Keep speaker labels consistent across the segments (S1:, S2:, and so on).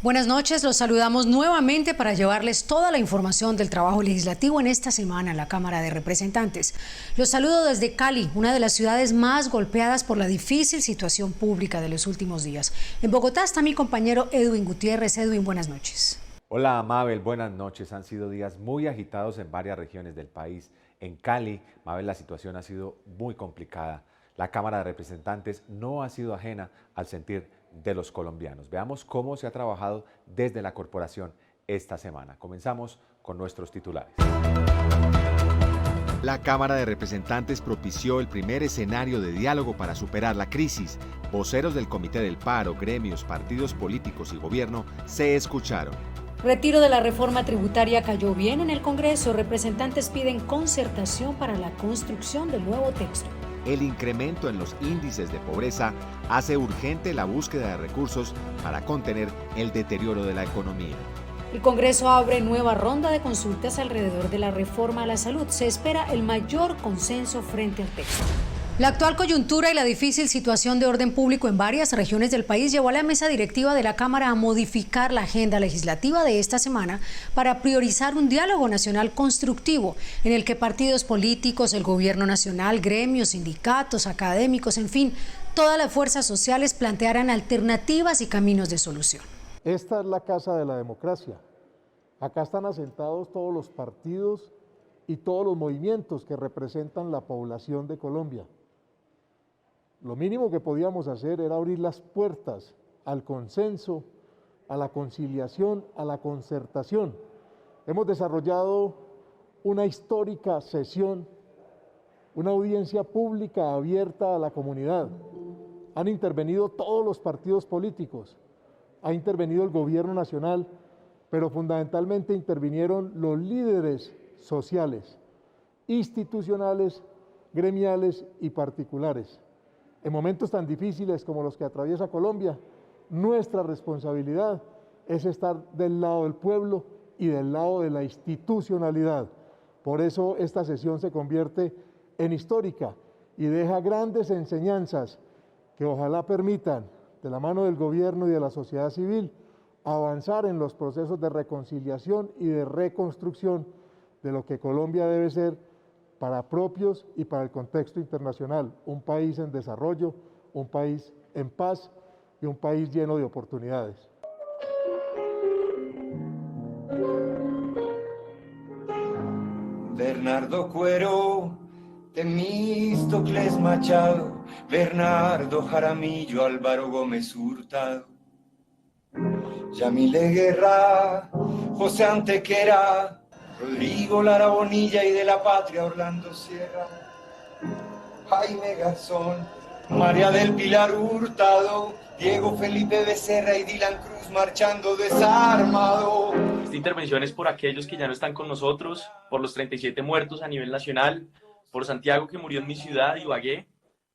S1: Buenas noches, los saludamos nuevamente para llevarles toda la información del trabajo legislativo en esta semana en la Cámara de Representantes. Los saludo desde Cali, una de las ciudades más golpeadas por la difícil situación pública de los últimos días. En Bogotá está mi compañero Edwin Gutiérrez. Edwin, buenas noches.
S2: Hola Mabel, buenas noches. Han sido días muy agitados en varias regiones del país. En Cali, Mabel, la situación ha sido muy complicada. La Cámara de Representantes no ha sido ajena al sentir de los colombianos. Veamos cómo se ha trabajado desde la corporación esta semana. Comenzamos con nuestros titulares.
S3: La Cámara de Representantes propició el primer escenario de diálogo para superar la crisis. Voceros del Comité del Paro, gremios, partidos políticos y gobierno se escucharon.
S1: Retiro de la reforma tributaria cayó bien en el Congreso. Representantes piden concertación para la construcción del nuevo texto.
S3: El incremento en los índices de pobreza hace urgente la búsqueda de recursos para contener el deterioro de la economía.
S1: El Congreso abre nueva ronda de consultas alrededor de la reforma a la salud. Se espera el mayor consenso frente al texto. La actual coyuntura y la difícil situación de orden público en varias regiones del país llevó a la mesa directiva de la Cámara a modificar la agenda legislativa de esta semana para priorizar un diálogo nacional constructivo en el que partidos políticos, el gobierno nacional, gremios, sindicatos, académicos, en fin, todas las fuerzas sociales plantearan alternativas y caminos de solución.
S4: Esta es la casa de la democracia. Acá están asentados todos los partidos y todos los movimientos que representan la población de Colombia. Lo mínimo que podíamos hacer era abrir las puertas al consenso, a la conciliación, a la concertación. Hemos desarrollado una histórica sesión, una audiencia pública abierta a la comunidad. Han intervenido todos los partidos políticos, ha intervenido el gobierno nacional, pero fundamentalmente intervinieron los líderes sociales, institucionales, gremiales y particulares. En momentos tan difíciles como los que atraviesa Colombia, nuestra responsabilidad es estar del lado del pueblo y del lado de la institucionalidad. Por eso esta sesión se convierte en histórica y deja grandes enseñanzas que ojalá permitan, de la mano del gobierno y de la sociedad civil, avanzar en los procesos de reconciliación y de reconstrucción de lo que Colombia debe ser para propios y para el contexto internacional, un país en desarrollo, un país en paz y un país lleno de oportunidades.
S5: Bernardo Cuero, Temístocles Machado, Bernardo Jaramillo, Álvaro Gómez Hurtado, Yamile Guerra, José Antequera, Rodrigo Lara Bonilla y de la Patria Orlando Sierra, Jaime Garzón, María del Pilar Hurtado, Diego Felipe Becerra y Dylan Cruz marchando desarmado.
S6: Esta intervención es por aquellos que ya no están con nosotros, por los 37 muertos a nivel nacional, por Santiago que murió en mi ciudad, Ibagué,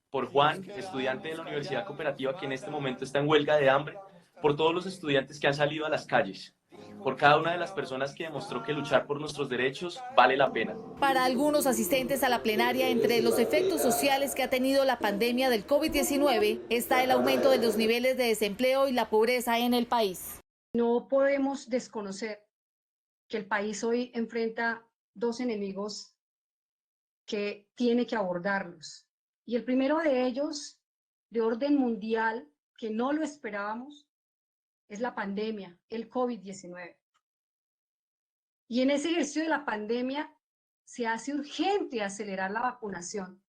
S6: por Juan, estudiante de la Universidad Cooperativa que en este momento está en huelga de hambre, por todos los estudiantes que han salido a las calles, por cada una de las personas que demostró que luchar por nuestros derechos vale la pena.
S7: Para algunos asistentes a la plenaria, entre los efectos sociales que ha tenido la pandemia del COVID-19, está el aumento de los niveles de desempleo y la pobreza en el país.
S8: No podemos desconocer que el país hoy enfrenta dos enemigos que tiene que abordarlos. Y el primero de ellos, de orden mundial, que no lo esperábamos, es la pandemia, el COVID-19. Y en ese ejercicio de la pandemia se hace urgente acelerar la vacunación,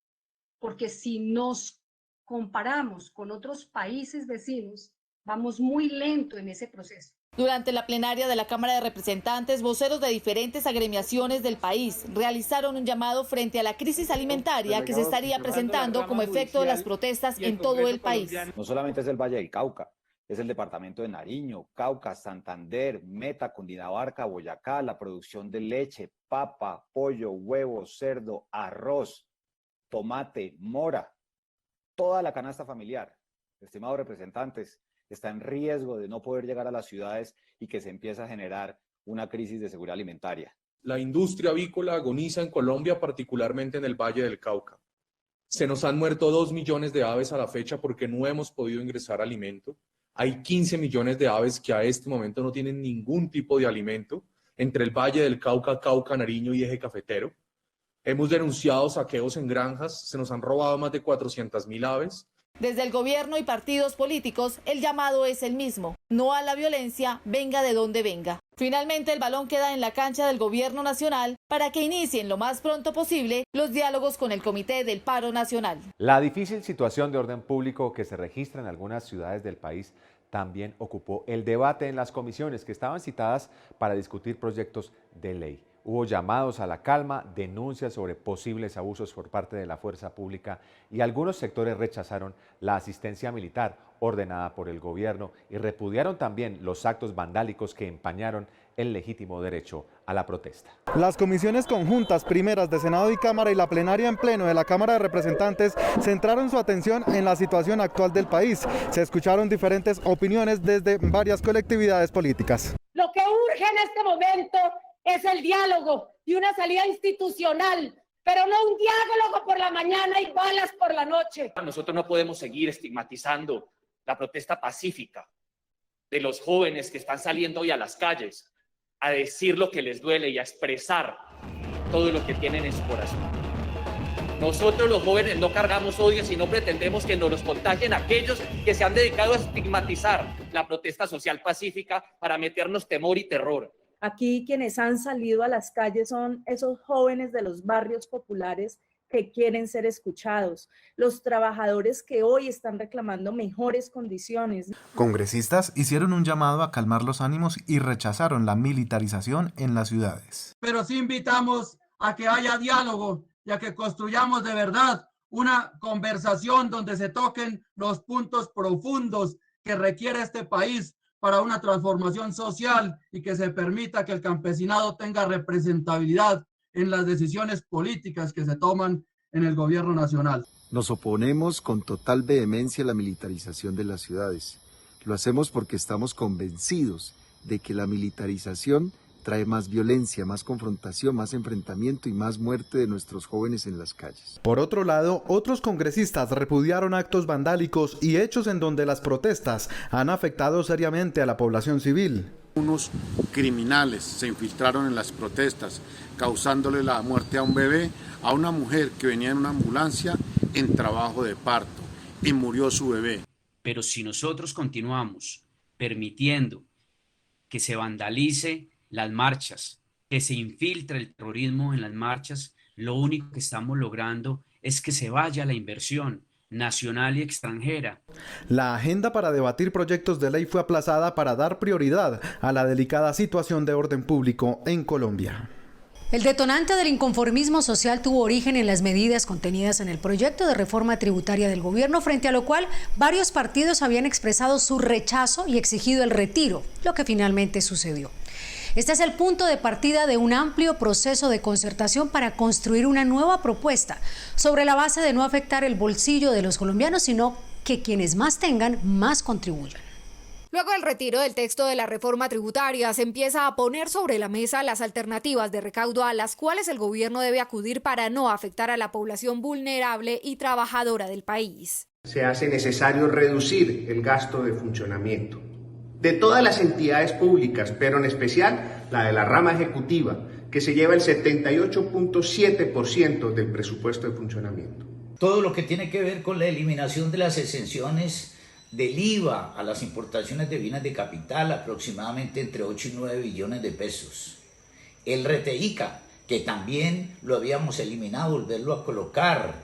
S8: porque si nos comparamos con otros países vecinos, vamos muy lento en ese proceso.
S7: Durante la plenaria de la Cámara de Representantes, voceros de diferentes agremiaciones del país realizaron un llamado frente a la crisis alimentaria que se estaría presentando como efecto de las protestas en todo el país.
S9: No solamente es el Valle del Cauca, es el departamento de Nariño, Cauca, Santander, Meta, Cundinamarca, Boyacá, la producción de leche, papa, pollo, huevo, cerdo, arroz, tomate, mora, toda la canasta familiar, estimados representantes, está en riesgo de no poder llegar a las ciudades y que se empieza a generar una crisis de seguridad alimentaria.
S10: La industria avícola agoniza en Colombia, particularmente en el Valle del Cauca. Se nos han muerto 2 millones de aves a la fecha porque no hemos podido ingresar alimento. Hay 15 millones de aves que a este momento no tienen ningún tipo de alimento entre el Valle del Cauca, Cauca, Nariño y Eje Cafetero. Hemos denunciado saqueos en granjas, se nos han robado más de 400.000 aves.
S7: Desde el gobierno y partidos políticos, el llamado es el mismo: no a la violencia, venga de donde venga. Finalmente, el balón queda en la cancha del gobierno nacional para que inicien lo más pronto posible los diálogos con el Comité del Paro Nacional.
S2: La difícil situación de orden público que se registra en algunas ciudades del país también ocupó el debate en las comisiones que estaban citadas para discutir proyectos de ley. Hubo llamados a la calma, denuncias sobre posibles abusos por parte de la fuerza pública y algunos sectores rechazaron la asistencia militar ordenada por el gobierno y repudiaron también los actos vandálicos que empañaron el legítimo derecho a la protesta.
S11: Las comisiones conjuntas primeras de Senado y Cámara y la plenaria en pleno de la Cámara de Representantes centraron su atención en la situación actual del país. Se escucharon diferentes opiniones desde varias colectividades políticas.
S12: Lo que urge en este momento es el diálogo y una salida institucional, pero no un diálogo por la mañana y balas por la noche.
S13: Nosotros no podemos seguir estigmatizando la protesta pacífica de los jóvenes que están saliendo hoy a las calles a decir lo que les duele y a expresar todo lo que tienen en su corazón. Nosotros los jóvenes no cargamos odio, sino pretendemos que nos los contagien aquellos que se han dedicado a estigmatizar la protesta social pacífica para meternos temor y terror.
S14: Aquí quienes han salido a las calles son esos jóvenes de los barrios populares que quieren ser escuchados, los trabajadores que hoy están reclamando mejores condiciones.
S15: Congresistas hicieron un llamado a calmar los ánimos y rechazaron la militarización en las ciudades.
S16: Pero sí invitamos a que haya diálogo y a que construyamos de verdad una conversación donde se toquen los puntos profundos que requiere este país para una transformación social y que se permita que el campesinado tenga representatividad en las decisiones políticas que se toman en el gobierno nacional.
S17: Nos oponemos con total vehemencia a la militarización de las ciudades. Lo hacemos porque estamos convencidos de que la militarización trae más violencia, más confrontación, más enfrentamiento y más muerte de nuestros jóvenes en las calles.
S11: Por otro lado, otros congresistas repudiaron actos vandálicos y hechos en donde las protestas han afectado seriamente a la población civil.
S18: Unos criminales se infiltraron en las protestas, causándole la muerte a un bebé, a una mujer que venía en una ambulancia en trabajo de parto, y murió su bebé.
S19: Pero si nosotros continuamos permitiendo que se vandalice las marchas, que se infiltre el terrorismo en las marchas, lo único que estamos logrando es que se vaya la inversión nacional y extranjera.
S11: La agenda para debatir proyectos de ley fue aplazada para dar prioridad a la delicada situación de orden público en Colombia.
S1: El detonante del inconformismo social tuvo origen en las medidas contenidas en el proyecto de reforma tributaria del gobierno, frente a lo cual varios partidos habían expresado su rechazo y exigido el retiro, lo que finalmente sucedió. Este es el punto de partida de un amplio proceso de concertación para construir una nueva propuesta sobre la base de no afectar el bolsillo de los colombianos, sino que quienes más tengan, más contribuyan.
S20: Luego del retiro del texto de la reforma tributaria, se empieza a poner sobre la mesa las alternativas de recaudo a las cuales el gobierno debe acudir para no afectar a la población vulnerable y trabajadora del país.
S21: Se hace necesario reducir el gasto de funcionamiento de todas las entidades públicas, pero en especial la de la rama ejecutiva, que se lleva el 78.7% del presupuesto de funcionamiento.
S22: Todo lo que tiene que ver con la eliminación de las exenciones del IVA a las importaciones de bienes de capital, aproximadamente entre 8 y 9 billones de pesos. El RTICA, que también lo habíamos eliminado, volverlo a colocar,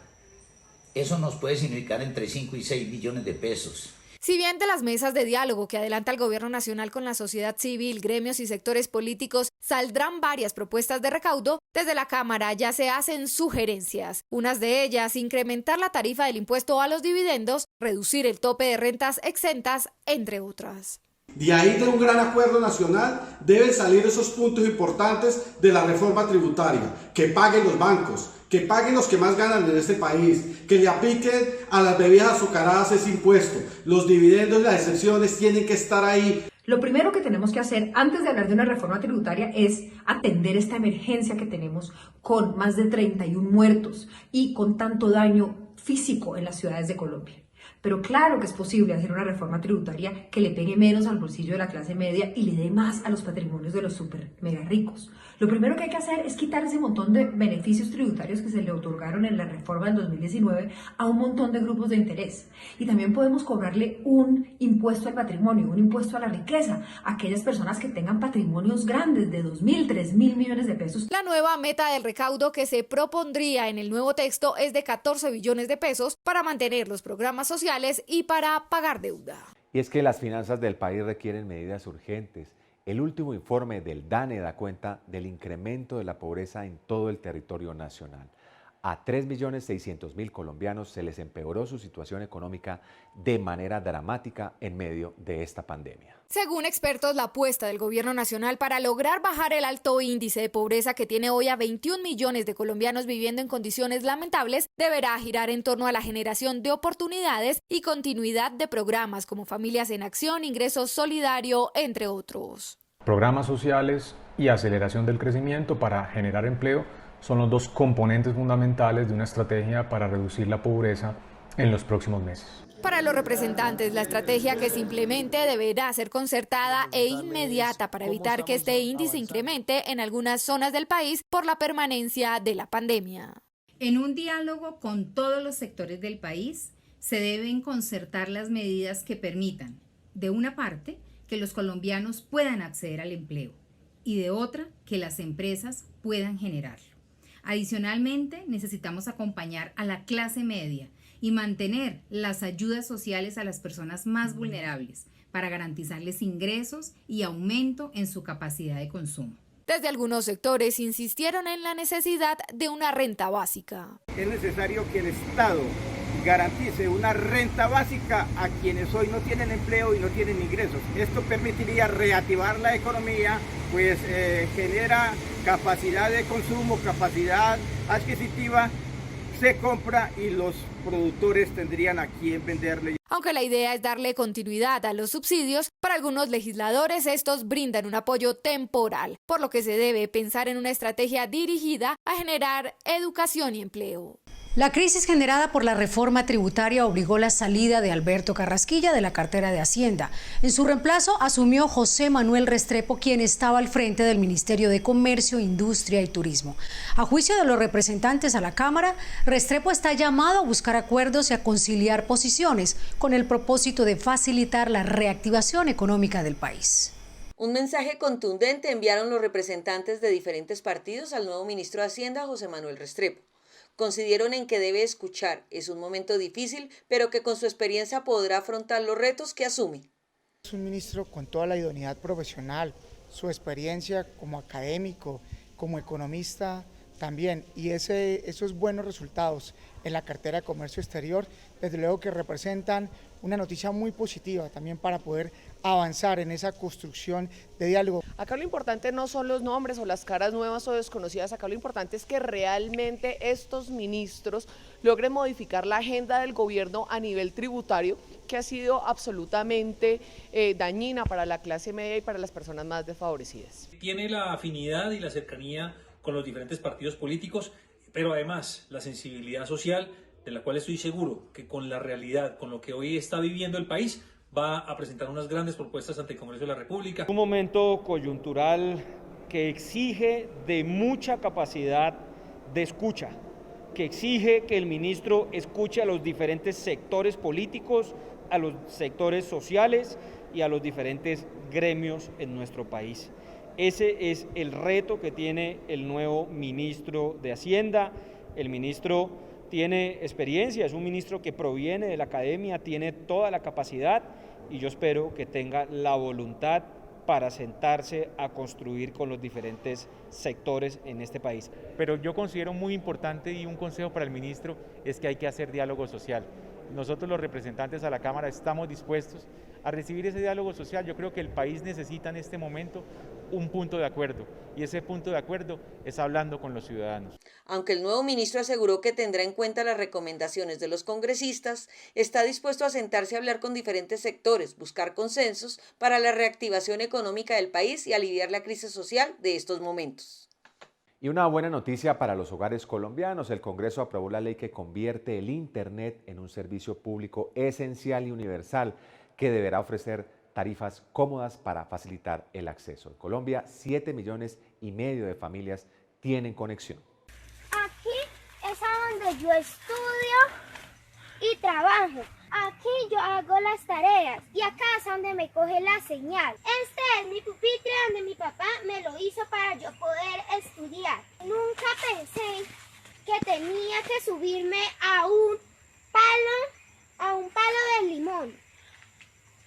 S22: eso nos puede significar entre 5 y 6 billones de pesos.
S20: Si bien de las mesas de diálogo que adelanta el gobierno nacional con la sociedad civil, gremios y sectores políticos saldrán varias propuestas de recaudo, desde la Cámara ya se hacen sugerencias. Unas de ellas, incrementar la tarifa del impuesto a los dividendos, reducir el tope de rentas exentas, entre otras.
S23: De ahí de un gran acuerdo nacional deben salir esos puntos importantes de la reforma tributaria, que paguen los bancos, que paguen los que más ganan en este país, que le apliquen a las bebidas azucaradas ese impuesto. Los dividendos y las excepciones tienen que estar ahí.
S24: Lo primero que tenemos que hacer antes de hablar de una reforma tributaria es atender esta emergencia que tenemos con más de 31 muertos y con tanto daño físico en las ciudades de Colombia. Pero claro que es posible hacer una reforma tributaria que le pegue menos al bolsillo de la clase media y le dé más a los patrimonios de los super mega ricos. Lo primero que hay que hacer es quitar ese montón de beneficios tributarios que se le otorgaron en la reforma del 2019 a un montón de grupos de interés. Y también podemos cobrarle un impuesto al patrimonio, un impuesto a la riqueza, a aquellas personas que tengan patrimonios grandes de 2.000, 3.000 millones de pesos.
S20: La nueva meta del recaudo que se propondría en el nuevo texto es de 14 billones de pesos para mantener los programas sociales y para pagar deuda.
S2: Y es que las finanzas del país requieren medidas urgentes. El último informe del DANE da cuenta del incremento de la pobreza en todo el territorio nacional. A 3.600.000 colombianos se les empeoró su situación económica de manera dramática en medio de esta pandemia.
S20: Según expertos, la apuesta del gobierno nacional para lograr bajar el alto índice de pobreza que tiene hoy a 21 millones de colombianos viviendo en condiciones lamentables deberá girar en torno a la generación de oportunidades y continuidad de programas como Familias en Acción, Ingreso Solidario, entre otros.
S3: Programas sociales y aceleración del crecimiento para generar empleo son los dos componentes fundamentales de una estrategia para reducir la pobreza en los próximos meses.
S20: Para los representantes, la estrategia que se implemente deberá ser concertada e inmediata para evitar que este índice incremente en algunas zonas del país por la permanencia de la pandemia.
S4: En un diálogo con todos los sectores del país, se deben concertar las medidas que permitan, de una parte, que los colombianos puedan acceder al empleo y de otra, que las empresas puedan generarlo. Adicionalmente, necesitamos acompañar a la clase media y mantener las ayudas sociales a las personas más vulnerables para garantizarles ingresos y aumento en su capacidad de consumo.
S20: Desde algunos sectores insistieron en la necesidad de una renta básica.
S5: Es necesario que el Estado garantice una renta básica a quienes hoy no tienen empleo y no tienen ingresos. Esto permitiría reactivar la economía, pues genera capacidad de consumo, capacidad adquisitiva, se compra y los productores tendrían a quién venderle.
S20: Aunque la idea es darle continuidad a los subsidios, para algunos legisladores estos brindan un apoyo temporal, por lo que se debe pensar en una estrategia dirigida a generar educación y empleo.
S1: La crisis generada por la reforma tributaria obligó la salida de Alberto Carrasquilla de la cartera de Hacienda. En su reemplazo asumió José Manuel Restrepo, quien estaba al frente del Ministerio de Comercio, Industria y Turismo. A juicio de los representantes a la Cámara, Restrepo está llamado a buscar acuerdos y a conciliar posiciones con el propósito de facilitar la reactivación económica del país.
S6: Un mensaje contundente enviaron los representantes de diferentes partidos al nuevo ministro de Hacienda, José Manuel Restrepo. Coincidieron en que debe escuchar, es un momento difícil, pero que con su experiencia podrá afrontar los retos que asume.
S25: Es un ministro con toda la idoneidad profesional, su experiencia como académico, como economista también, y esos buenos resultados en la cartera de comercio exterior, desde luego que representan una noticia muy positiva también para poder avanzar en esa construcción de diálogo.
S26: Acá lo importante no son los nombres o las caras nuevas o desconocidas, acá lo importante es que realmente estos ministros logren modificar la agenda del gobierno a nivel tributario, que ha sido absolutamente dañina para la clase media y para las personas más desfavorecidas.
S27: Tiene la afinidad y la cercanía con los diferentes partidos políticos, pero además la sensibilidad social, de la cual estoy seguro que con la realidad, con lo que hoy está viviendo el país, va a presentar unas grandes propuestas ante el Congreso de la República.
S28: Un momento coyuntural que exige de mucha capacidad de escucha, que exige que el ministro escuche a los diferentes sectores políticos, a los sectores sociales y a los diferentes gremios en nuestro país. Ese es el reto que tiene el nuevo ministro de Hacienda. El ministro tiene experiencia, es un ministro que proviene de la academia, tiene toda la capacidad y yo espero que tenga la voluntad para sentarse a construir con los diferentes sectores en este país.
S29: Pero yo considero muy importante y un consejo para el ministro es que hay que hacer diálogo social. Nosotros los representantes a la Cámara estamos dispuestos a recibir ese diálogo social. Yo creo que el país necesita en este momento un punto de acuerdo y ese punto de acuerdo es hablando con los ciudadanos.
S6: Aunque el nuevo ministro aseguró que tendrá en cuenta las recomendaciones de los congresistas, está dispuesto a sentarse a hablar con diferentes sectores, buscar consensos para la reactivación económica del país y aliviar la crisis social de estos momentos.
S2: Y una buena noticia para los hogares colombianos. El Congreso aprobó la ley que convierte el Internet en un servicio público esencial y universal que deberá ofrecer tarifas cómodas para facilitar el acceso. En Colombia, 7,5 millones de familias tienen conexión.
S7: Aquí es a donde yo estudio y trabajo. Aquí yo hago las tareas y acá es donde me coge la señal. Este es mi pupitre donde mi papá me lo hizo para yo poder estudiar. Nunca pensé que tenía que subirme a un palo de limón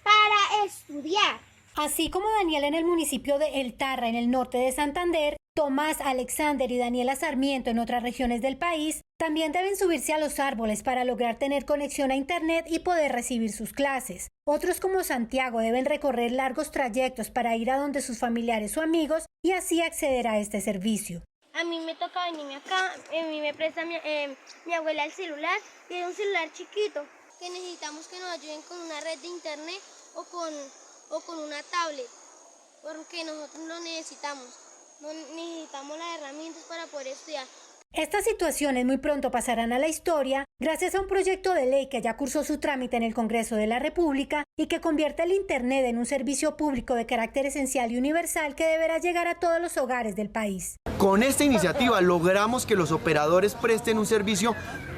S7: para estudiar.
S1: Así como Daniel en el municipio de El Tarra, en el norte de Santander, Tomás, Alexander y Daniela Sarmiento en otras regiones del país, también deben subirse a los árboles para lograr tener conexión a Internet y poder recibir sus clases. Otros como Santiago deben recorrer largos trayectos para ir a donde sus familiares o amigos y así acceder a este servicio.
S7: A mí me toca venirme acá, a mí me presta mi abuela el celular y es un celular chiquito que necesitamos que nos ayuden con una red de Internet o con una tablet, porque nosotros lo necesitamos. No necesitamos las herramientas para poder estudiar.
S1: Estas situaciones muy pronto pasarán a la historia gracias a un proyecto de ley que ya cursó su trámite en el Congreso de la República y que convierte el Internet en un servicio público de carácter esencial y universal que deberá llegar a todos los hogares del país.
S8: Con esta iniciativa logramos que los operadores presten un servicio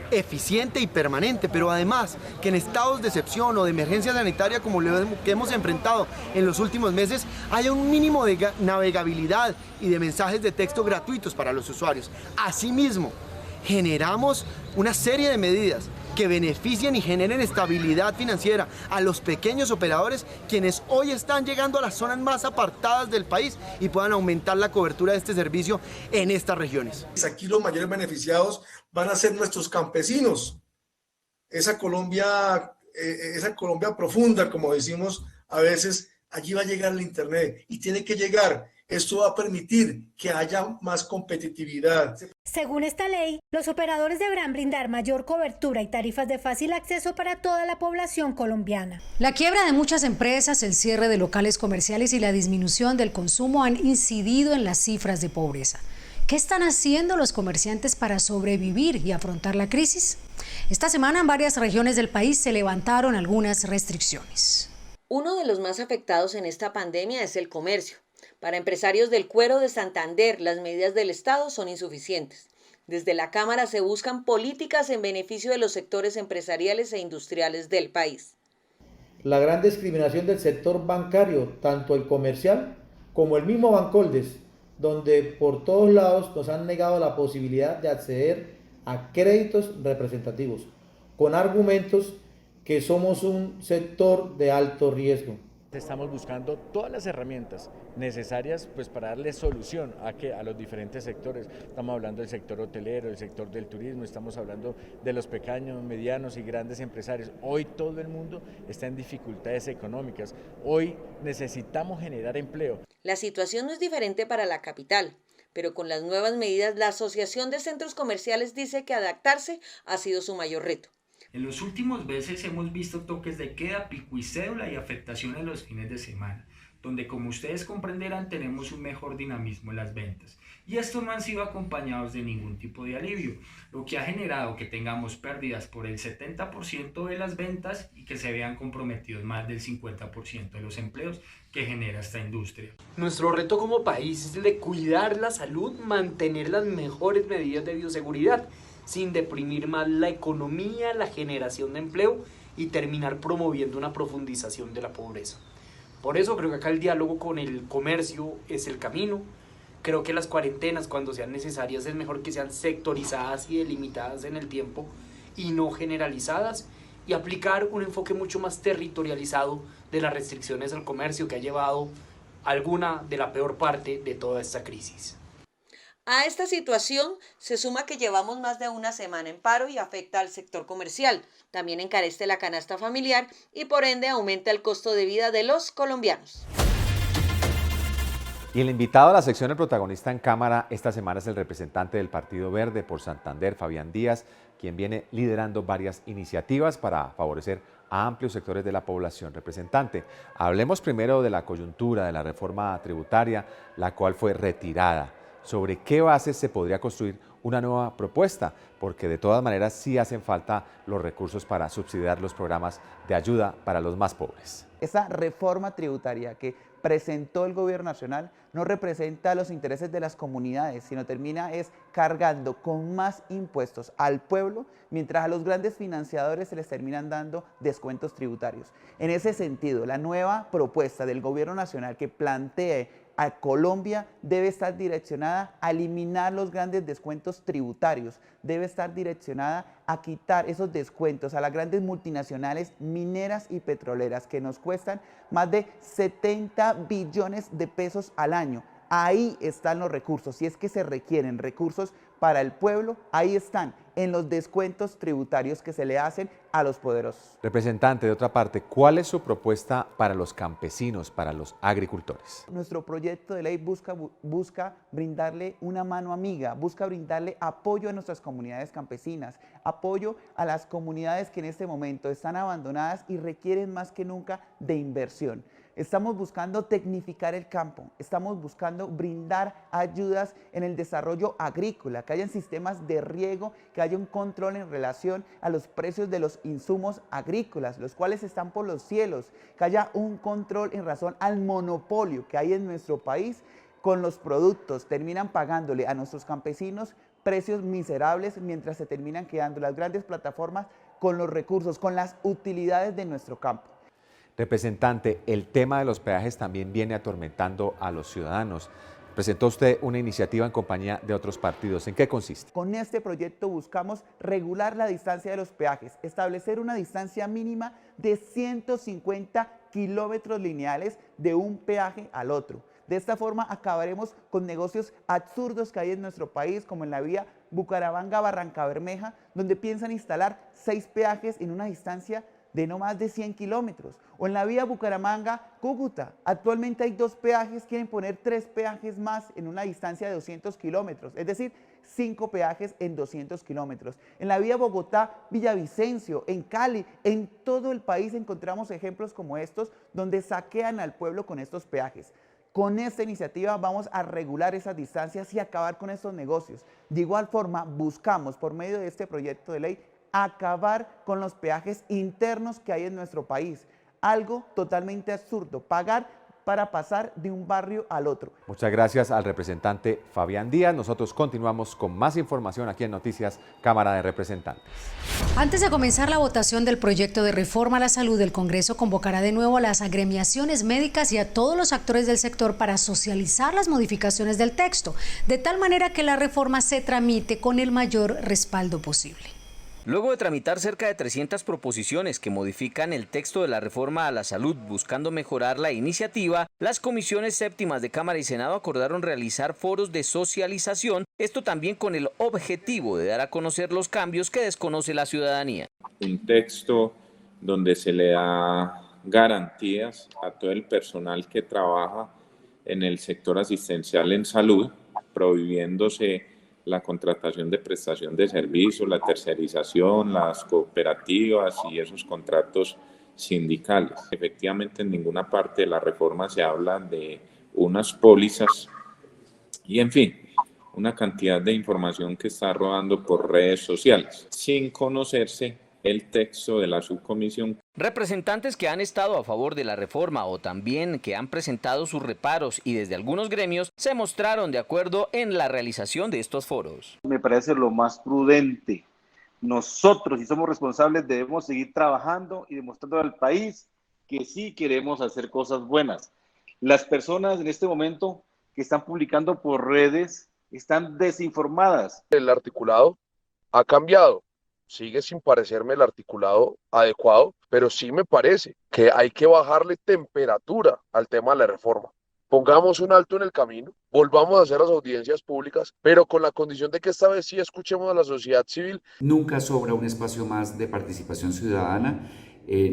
S8: eficiente y permanente, pero además que en estados de excepción o de emergencia sanitaria como lo que hemos enfrentado en los últimos meses haya un mínimo de navegabilidad y de mensajes de texto gratuitos para los usuarios. Asimismo, generamos una serie de medidas que beneficien y generen estabilidad financiera a los pequeños operadores, quienes hoy están llegando a las zonas más apartadas del país y puedan aumentar la cobertura de este servicio en estas regiones.
S9: Aquí los mayores beneficiados van a ser nuestros campesinos, esa Colombia profunda, como decimos a veces. Allí va a llegar el Internet y tiene que llegar. Esto va a permitir que haya más competitividad.
S1: Según esta ley, los operadores deberán brindar mayor cobertura y tarifas de fácil acceso para toda la población colombiana. La quiebra de muchas empresas, el cierre de locales comerciales y la disminución del consumo han incidido en las cifras de pobreza. ¿Qué están haciendo los comerciantes para sobrevivir y afrontar la crisis? Esta semana en varias regiones del país se levantaron algunas restricciones.
S6: Uno de los más afectados en esta pandemia es el comercio. Para empresarios del cuero de Santander, las medidas del Estado son insuficientes. Desde la Cámara se buscan políticas en beneficio de los sectores empresariales e industriales del país.
S10: La gran discriminación del sector bancario, tanto el comercial como el mismo Bancoldes, donde por todos lados nos han negado la posibilidad de acceder a créditos representativos, con argumentos que somos un sector de alto riesgo.
S29: Estamos buscando todas las herramientas necesarias para darle solución a los diferentes sectores. Estamos hablando del sector hotelero, del sector del turismo, estamos hablando de los pequeños, medianos y grandes empresarios. Hoy todo el mundo está en dificultades económicas. Hoy necesitamos generar empleo.
S6: La situación no es diferente para la capital, pero con las nuevas medidas la Asociación de Centros Comerciales dice que adaptarse ha sido su mayor reto.
S12: En los últimos meses hemos visto toques de queda, pico y cédula y afectaciones los fines de semana, donde como ustedes comprenderán tenemos un mejor dinamismo en las ventas. Y estos no han sido acompañados de ningún tipo de alivio, lo que ha generado que tengamos pérdidas por el 70% de las ventas y que se vean comprometidos más del 50% de los empleos que genera esta industria.
S13: Nuestro reto como país es el de cuidar la salud, mantener las mejores medidas de bioseguridad, sin deprimir más la economía, la generación de empleo y terminar promoviendo una profundización de la pobreza. Por eso creo que acá el diálogo con el comercio es el camino. Creo que las cuarentenas, cuando sean necesarias, es mejor que sean sectorizadas y delimitadas en el tiempo y no generalizadas, y aplicar un enfoque mucho más territorializado de las restricciones al comercio que ha llevado alguna de la peor parte de toda esta crisis.
S6: A esta situación se suma que llevamos más de una semana en paro y afecta al sector comercial. También encarece la canasta familiar y por ende aumenta el costo de vida de los colombianos.
S2: Y el invitado a la sección El Protagonista en Cámara esta semana es el representante del Partido Verde por Santander, Fabián Díaz, quien viene liderando varias iniciativas para favorecer a amplios sectores de la población. Representante, hablemos primero de la coyuntura de la reforma tributaria, la cual fue retirada. sobre qué bases se podría construir una nueva propuesta, porque de todas maneras sí hacen falta los recursos para subsidiar los programas de ayuda para los más pobres.
S11: Esa reforma tributaria que presentó el gobierno nacional no representa los intereses de las comunidades, sino termina cargando con más impuestos al pueblo, mientras a los grandes financiadores se les terminan dando descuentos tributarios. En ese sentido, la nueva propuesta del gobierno nacional que plantee a Colombia debe estar direccionada a eliminar los grandes descuentos tributarios, debe estar direccionada a quitar esos descuentos a las grandes multinacionales mineras y petroleras que nos cuestan más de 70 billones de pesos al año. Ahí están los recursos, si es que se requieren recursos para el pueblo, ahí están, en los descuentos tributarios que se le hacen a los poderosos.
S2: Representante, de otra parte, ¿cuál es su propuesta para los campesinos, para los agricultores?
S11: Nuestro proyecto de ley busca brindarle una mano amiga, busca brindarle apoyo a nuestras comunidades campesinas, apoyo a las comunidades que en este momento están abandonadas y requieren más que nunca de inversión. Estamos buscando tecnificar el campo, estamos buscando brindar ayudas en el desarrollo agrícola, que hayan sistemas de riego, que haya un control en relación a los precios de los insumos agrícolas, los cuales están por los cielos, que haya un control en razón al monopolio que hay en nuestro país con los productos. Terminan pagándole a nuestros campesinos precios miserables mientras se terminan quedando las grandes plataformas con los recursos, con las utilidades de nuestro campo.
S2: Representante, el tema de los peajes también viene atormentando a los ciudadanos. Presentó usted una iniciativa en compañía de otros partidos. ¿En qué consiste?
S11: Con este proyecto buscamos regular la distancia de los peajes, establecer una distancia mínima de 150 kilómetros lineales de un peaje al otro. De esta forma acabaremos con negocios absurdos que hay en nuestro país, como en la vía Bucaramanga-Barrancabermeja, donde piensan instalar 6 peajes en una distancia de no más de 100 kilómetros, o en la vía Bucaramanga-Cúcuta. Actualmente hay 2 peajes, quieren poner 3 peajes más en una distancia de 200 kilómetros, es decir, 5 peajes en 200 kilómetros. En la vía Bogotá-Villavicencio, en Cali, en todo el país encontramos ejemplos como estos, donde saquean al pueblo con estos peajes. Con esta iniciativa vamos a regular esas distancias y acabar con estos negocios. De igual forma, buscamos por medio de este proyecto de ley acabar con los peajes internos que hay en nuestro país. Algo totalmente absurdo, pagar para pasar de un barrio al otro.
S2: Muchas gracias al representante Fabián Díaz. Nosotros continuamos con más información aquí en Noticias Cámara de Representantes.
S1: Antes de comenzar la votación del proyecto de reforma a la salud, el Congreso convocará de nuevo a las agremiaciones médicas y a todos los actores del sector para socializar las modificaciones del texto, de tal manera que la reforma se tramite con el mayor respaldo posible.
S14: Luego de tramitar cerca de 300 proposiciones que modifican el texto de la reforma a la salud buscando mejorar la iniciativa, las comisiones séptimas de Cámara y Senado acordaron realizar foros de socialización, esto también con el objetivo de dar a conocer los cambios que desconoce la ciudadanía.
S15: Un texto donde se le da garantías a todo el personal que trabaja en el sector asistencial en salud, prohibiéndose la contratación de prestación de servicios, la tercerización, las cooperativas y esos contratos sindicales. Efectivamente, en ninguna parte de la reforma se habla de unas pólizas y, en fin, una cantidad de información que está rodando por redes sociales, sin conocerse el texto de la subcomisión.
S14: Representantes que han estado a favor de la reforma o también que han presentado sus reparos y desde algunos gremios se mostraron de acuerdo en la realización de estos foros.
S16: Me parece lo más prudente. Nosotros, si somos responsables, debemos seguir trabajando y demostrando al país que sí queremos hacer cosas buenas. Las personas en este momento que están publicando por redes están desinformadas.
S17: El articulado ha cambiado. Sigue sin parecerme el articulado adecuado, pero sí me parece que hay que bajarle temperatura al tema de la reforma. Pongamos un alto en el camino, volvamos a hacer las audiencias públicas, pero con la condición de que esta vez sí escuchemos a la sociedad civil.
S18: Nunca sobra un espacio más de participación ciudadana.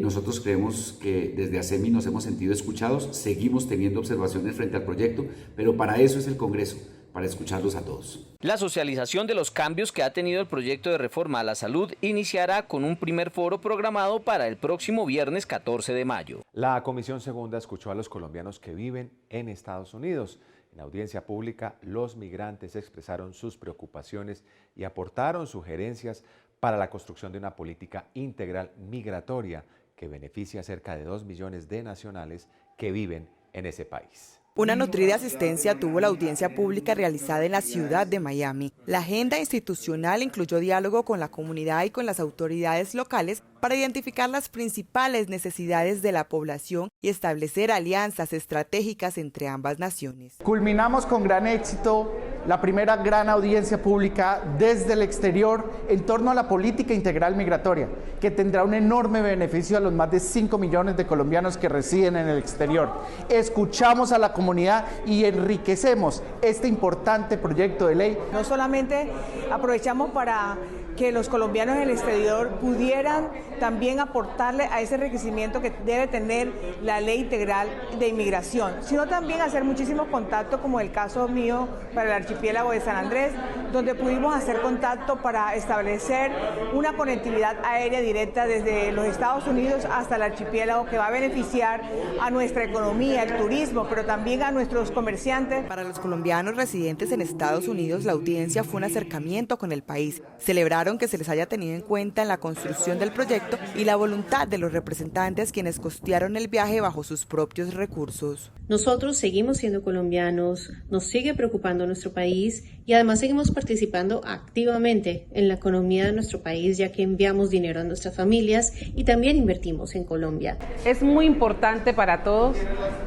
S18: Nosotros creemos que desde ASEMI nos hemos sentido escuchados, seguimos teniendo observaciones frente al proyecto, pero para eso es el Congreso, para escucharlos a todos.
S14: La socialización de los cambios que ha tenido el proyecto de reforma a la salud iniciará con un primer foro programado para el próximo viernes 14 de mayo.
S2: La Comisión Segunda escuchó a los colombianos que viven en Estados Unidos. En audiencia pública, los migrantes expresaron sus preocupaciones y aportaron sugerencias para la construcción de una política integral migratoria que beneficie a cerca de 2 millones de nacionales que viven en ese país.
S3: Una nutrida asistencia tuvo la audiencia pública realizada en la ciudad de Miami. La agenda institucional incluyó diálogo con la comunidad y con las autoridades locales para identificar las principales necesidades de la población y establecer alianzas estratégicas entre ambas naciones.
S4: Culminamos con gran éxito la primera gran audiencia pública desde el exterior en torno a la política integral migratoria, que tendrá un enorme beneficio a los más de 5 millones de colombianos que residen en el exterior. Escuchamos a la comunidad y enriquecemos este importante proyecto de ley.
S5: No solamente aprovechamos para que los colombianos en el exterior pudieran también aportarle a ese enriquecimiento que debe tener la ley integral de inmigración, sino también hacer muchísimos contactos, como el caso mío para el archipiélago de San Andrés, donde pudimos hacer contacto para establecer una conectividad aérea directa desde los Estados Unidos hasta el archipiélago que va a beneficiar a nuestra economía, el turismo, pero también a nuestros comerciantes.
S3: Para los colombianos residentes en Estados Unidos, la audiencia fue un acercamiento con el país. Celebraron que se les haya tenido en cuenta en la construcción del proyecto y la voluntad de los representantes quienes costearon el viaje bajo sus propios recursos.
S19: Nosotros seguimos siendo colombianos, nos sigue preocupando nuestro país y además seguimos participando activamente en la economía de nuestro país, ya que enviamos dinero a nuestras familias y también invertimos en Colombia.
S20: Es muy importante para todos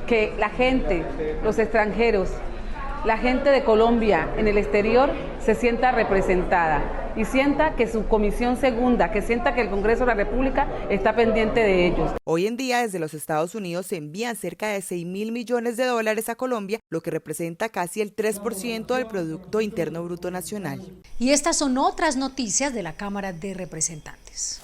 S20: que la gente, los extranjeros, la gente de Colombia en el exterior se sienta representada y sienta que su comisión segunda, que sienta que el Congreso de la República está pendiente de ellos.
S3: Hoy en día desde los Estados Unidos se envían cerca de 6.000 millones de dólares a Colombia, lo que representa casi el 3% del Producto Interno Bruto Nacional.
S1: Y estas son otras noticias de la Cámara de Representantes.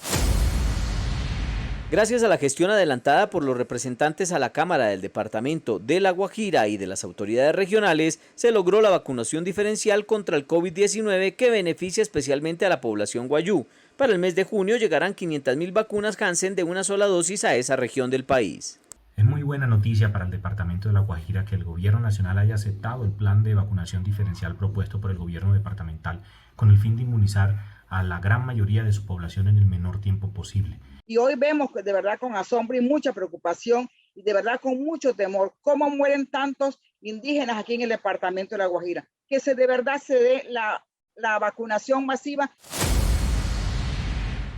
S14: Gracias a la gestión adelantada por los representantes a la Cámara del Departamento de La Guajira y de las autoridades regionales, se logró la vacunación diferencial contra el COVID-19 que beneficia especialmente a la población guayú. Para el mes de junio llegarán 500.000 vacunas Janssen de una sola dosis a esa región del país.
S21: Es muy buena noticia para el departamento de La Guajira que el gobierno nacional haya aceptado el plan de vacunación diferencial propuesto por el gobierno departamental con el fin de inmunizar a la gran mayoría de su población en el menor tiempo posible.
S22: Y hoy vemos de verdad con asombro y mucha preocupación y de verdad con mucho temor cómo mueren tantos indígenas aquí en el departamento de La Guajira. Que de verdad se dé la vacunación masiva.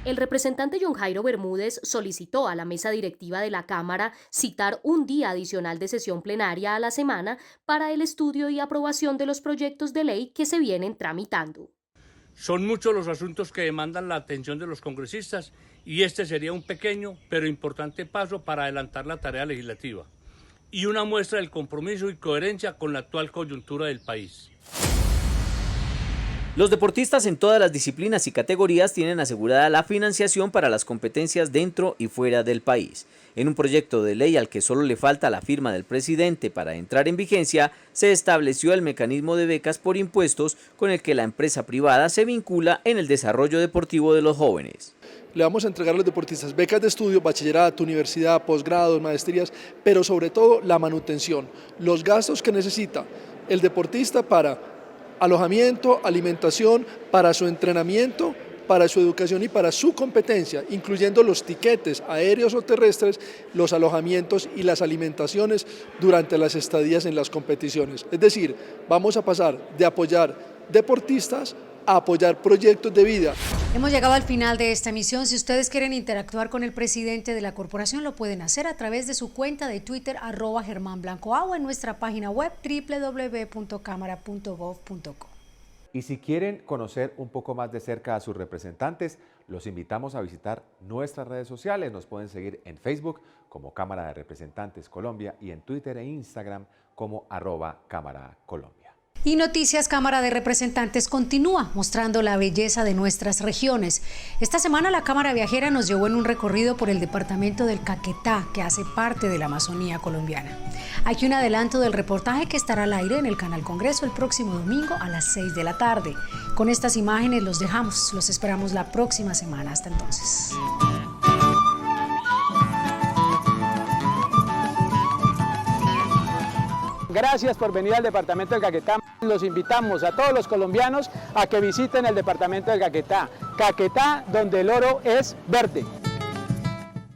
S23: El representante John Jairo Bermúdez solicitó a la mesa directiva de la Cámara citar un día adicional de sesión plenaria a la semana para el estudio y aprobación de los proyectos de ley que se vienen tramitando.
S24: Son muchos los asuntos que demandan la atención de los congresistas y este sería un pequeño pero importante paso para adelantar la tarea legislativa y una muestra del compromiso y coherencia con la actual coyuntura del país.
S14: Los deportistas en todas las disciplinas y categorías tienen asegurada la financiación para las competencias dentro y fuera del país. En un proyecto de ley al que solo le falta la firma del presidente para entrar en vigencia, se estableció el mecanismo de becas por impuestos con el que la empresa privada se vincula en el desarrollo deportivo de los jóvenes.
S30: Le vamos a entregar a los deportistas becas de estudio, bachillerato, universidad, posgrados, maestrías, pero sobre todo la manutención, los gastos que necesita el deportista para alojamiento, alimentación, para su entrenamiento, para su educación y para su competencia, incluyendo los tiquetes aéreos o terrestres, los alojamientos y las alimentaciones durante las estadías en las competiciones. Es decir, vamos a pasar de apoyar deportistas a apoyar proyectos de vida.
S1: Hemos llegado al final de esta emisión. Si ustedes quieren interactuar con el presidente de la corporación, lo pueden hacer a través de su cuenta de Twitter @GermánBlancoA o en nuestra página web www.cámara.gov.co.
S2: Y si quieren conocer un poco más de cerca a sus representantes, los invitamos a visitar nuestras redes sociales. Nos pueden seguir en Facebook como Cámara de Representantes Colombia y en Twitter e Instagram como @Cámara Colombia.
S1: Y Noticias Cámara de Representantes continúa mostrando la belleza de nuestras regiones. Esta semana la Cámara Viajera nos llevó en un recorrido por el departamento del Caquetá, que hace parte de la Amazonía colombiana. Aquí un adelanto del reportaje que estará al aire en el Canal Congreso el próximo domingo a las 6 de la tarde. Con estas imágenes los dejamos, los esperamos la próxima semana. Hasta entonces.
S7: Gracias por venir al departamento del Caquetá. Los invitamos a todos los colombianos a que visiten el departamento del Caquetá. Caquetá, donde el oro es verde.